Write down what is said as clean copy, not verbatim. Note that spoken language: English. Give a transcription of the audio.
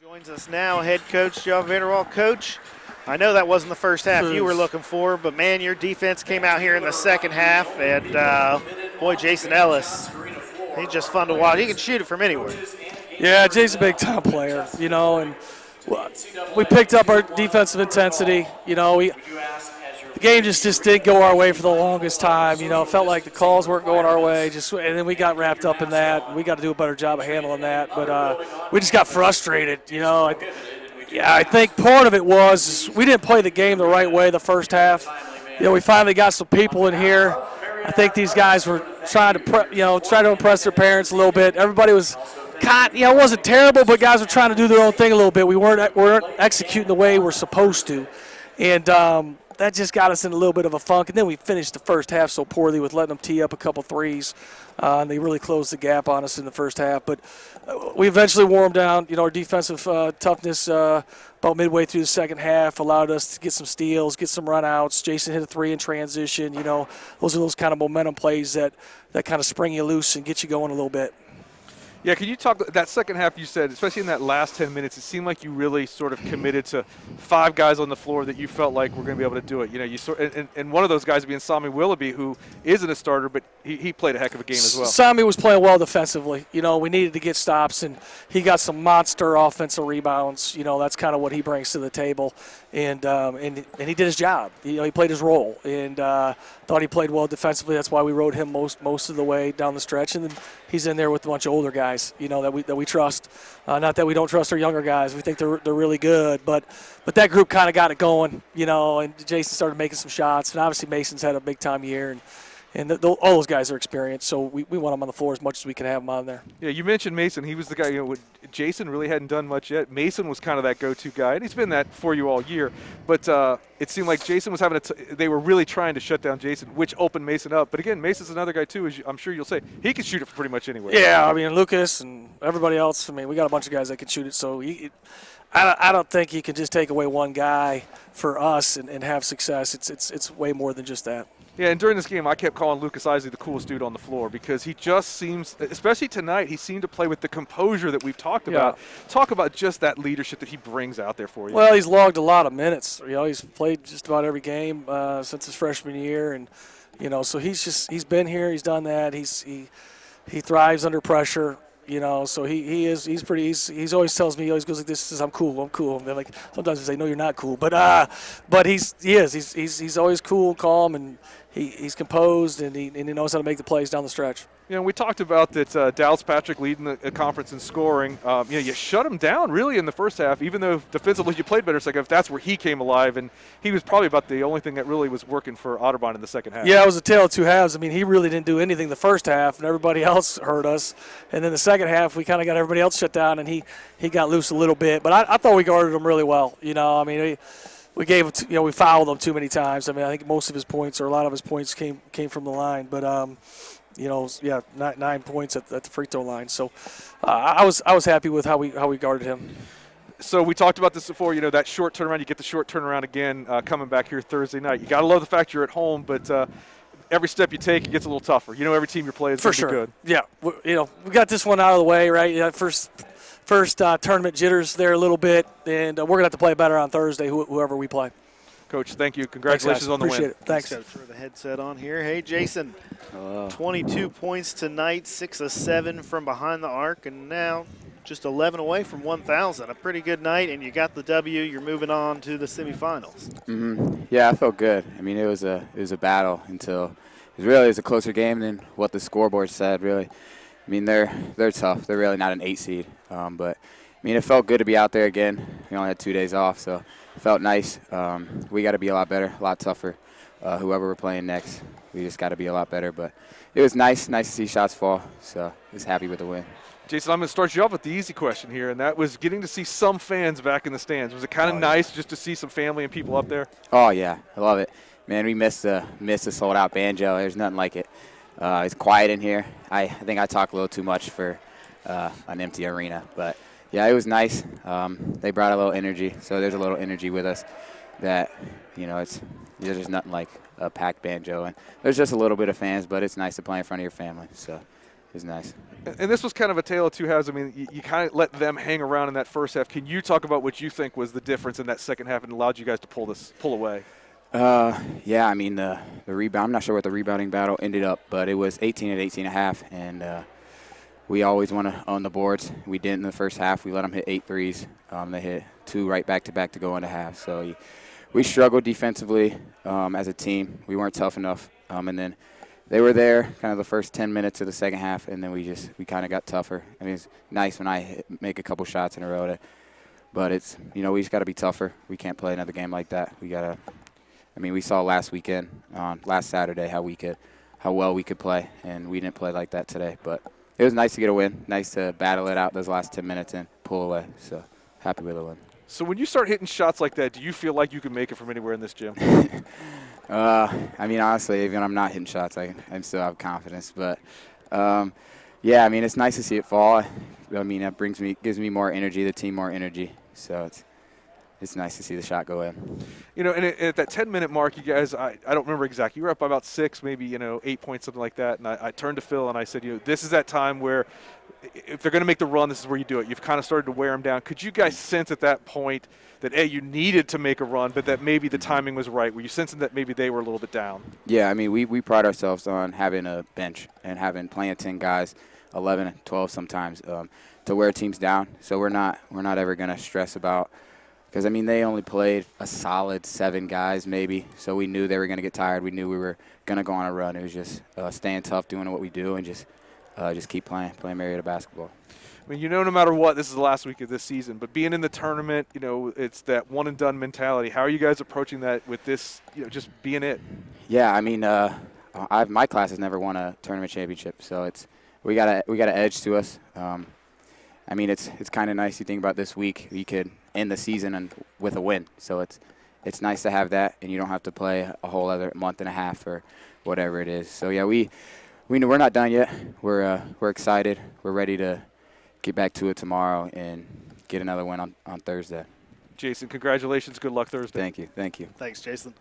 Joins us now, head coach Jon VanderWal. Coach, I know that wasn't the first half you were looking for, but, man, your defense came out here in the second half, and, boy, Jason Ellis, he's just fun to watch. He can shoot it from anywhere. Yeah, Jason's a big-time player, and we picked up our defensive intensity. The game just didn't go our way for the longest time. It felt like the calls weren't going our way, and then we got wrapped up in that. We got to do a better job of handling that, but we just got frustrated. I think part of it was we didn't play the game the right way the first half. We finally got some people in here. I think these guys were trying to impress their parents a little bit. Everybody was it wasn't terrible, but guys were trying to do their own thing a little bit. We weren't executing the way we're supposed to, and that just got us in a little bit of a funk. And then we finished the first half so poorly with letting them tee up a couple threes, and they really closed the gap on us in the first half. But we eventually wore them down. Our defensive toughness about midway through the second half allowed us to get some steals, get some run-outs. Jason hit a three in transition. Those are those kind of momentum plays that kind of spring you loose and get you going a little bit. Yeah, can you talk that second half? You said, especially in that last 10 minutes, it seemed like you really sort of committed to 5 guys on the floor that you felt like were going to be able to do it. And one of those guys being Sami Willoughby, who isn't a starter, but he played a heck of a game as well. Sami was playing well defensively. We needed to get stops, and he got some monster offensive rebounds. That's kind of what he brings to the table, and he did his job. He played his role, and thought he played well defensively. That's why we rode him most of the way down the stretch, and then he's in there with a bunch of older guys, that we trust. Not that we don't trust our younger guys. We think they're really good, but that group kind of got it going, and Jason started making some shots, and obviously Mason's had a big time year, and all those guys are experienced, so we want them on the floor as much as we can have them on there. Yeah, you mentioned Mason. He was the guy, Jason really hadn't done much yet. Mason was kind of that go-to guy, and he's been that for you all year. But it seemed like Jason was having they were really trying to shut down Jason, which opened Mason up. But again, Mason's another guy too, as I'm sure you'll say. He can shoot it pretty much anywhere. Yeah, Lucas and everybody else. We got a bunch of guys that can shoot it. So I don't think you can just take away one guy for us and have success. It's way more than just that. Yeah, and during this game, I kept calling Lucas Isley the coolest dude on the floor because he just seems, especially tonight, he seemed to play with the composure that we've talked about. Talk about just that leadership that he brings out there for you. Well, he's logged a lot of minutes. He's played just about every game since his freshman year, and so he's been here, he's done that. He thrives under pressure. So he always tells me, he always goes like this, says, I'm cool. And they're like, sometimes they say, no, you're not cool. But he's always cool, calm, and he's composed, and he knows how to make the plays down the stretch. We talked about that Dallas Patrick leading the conference in scoring. You shut him down really in the first half, even though defensively you played better second half. That's where he came alive, and he was probably about the only thing that really was working for Otterbein in the second half. Yeah, it was a tale of two halves. He really didn't do anything the first half, and everybody else hurt us. And then the second half, we kind of got everybody else shut down, and he got loose a little bit. But I thought we guarded him really well. We gave we fouled him too many times. I think most of his points, or a lot of his points, came from the line. But 9 points at the free throw line. So I was happy with how we guarded him. So we talked about this before. That short turnaround. You get the short turnaround again coming back here Thursday night. You got to love the fact you're at home, but every step you take, it gets a little tougher. Every team you're playing is going to be good. Yeah, we got this one out of the way, right? First tournament jitters there a little bit, and we're going to have to play better on Thursday, whoever we play. Coach, thank you. Congratulations on the win. Appreciate it. Thanks. Got to throw the headset on here. Hey, Jason, 22 points tonight, 6 of 7 from behind the arc, and now just 11 away from 1,000. A pretty good night, and you got the W. You're moving on to the semifinals. Mm-hmm. Yeah, I felt good. It was a battle until it was a closer game than what the scoreboard said. Really, they're tough. They're really not an 8 seed, but it felt good to be out there again. We only had 2 days off, so it felt nice. We got to be a lot better, a lot tougher. Whoever we're playing next, we just got to be a lot better. But it was nice to see shots fall. So I was happy with the win. Jason, I'm going to start you off with the easy question here, and that was getting to see some fans back in the stands. Was it kind of nice just to see some family and people up there? Oh yeah, I love it. Man, we missed the sold-out banjo. There's nothing like it. It's quiet in here. I think I talk a little too much for an empty arena, but yeah, it was nice. They brought a little energy, so there's a little energy with us that, there's nothing like a packed banjo. And there's just a little bit of fans, but it's nice to play in front of your family. So was nice. And this was kind of a tale of two halves. I mean, you kind of let them hang around in that first half. Can you talk about what you think was the difference in that second half and allowed you guys to pull away? Yeah, I mean, the rebound, I'm not sure what the rebounding battle ended up, but it was 18 at 18 and a half, and we always want to own the boards. We didn't in the first half. We let them hit 8 threes. They hit 2 right back-to-back to go into half. So we struggled defensively as a team. We weren't tough enough. And then they were there kind of the first 10 minutes of the second half, and then we kind of got tougher. I mean, it's nice when I make a couple shots in a row. But it's, we just got to be tougher. We can't play another game like that. We saw last Saturday how well we could play, and we didn't play like that today. But it was nice to get a win. Nice to battle it out those last 10 minutes and pull away. So happy with the win. So when you start hitting shots like that, do you feel like you can make it from anywhere in this gym? Honestly, even when I'm not hitting shots, I still have confidence. But, it's nice to see it fall. That gives me more energy, the team more energy. So it's nice to see the shot go in. And at that 10-minute mark, you guys, I don't remember exactly. You were up by about 6, maybe, 8 points, something like that. And I turned to Phil and I said, this is that time where if they're going to make the run, this is where you do it. You've kind of started to wear them down. Could you guys sense at that point that, you needed to make a run, but that maybe the timing was right? Were you sensing that maybe they were a little bit down? Yeah, we pride ourselves on having a bench and playing 10 guys, 11 and 12 sometimes, to wear teams down. So we're not ever going to stress about – because, they only played a solid 7 guys maybe, so we knew they were going to get tired. We knew we were going to go on a run. It was just staying tough, doing what we do, and just keep playing Marietta basketball. No matter what, this is the last week of this season, but being in the tournament, it's that one-and-done mentality. How are you guys approaching that with this, just being it? Yeah, my class has never won a tournament championship, so we got an edge to us. It's kind of nice. You think about this week, you could end the season with a win. So it's nice to have that, and you don't have to play a whole other month and a half or whatever it is. So yeah, we know we're not done yet. We're excited. We're ready to get back to it tomorrow and get another win on Thursday. Jason, congratulations. Good luck Thursday. Thank you. Thanks, Jason.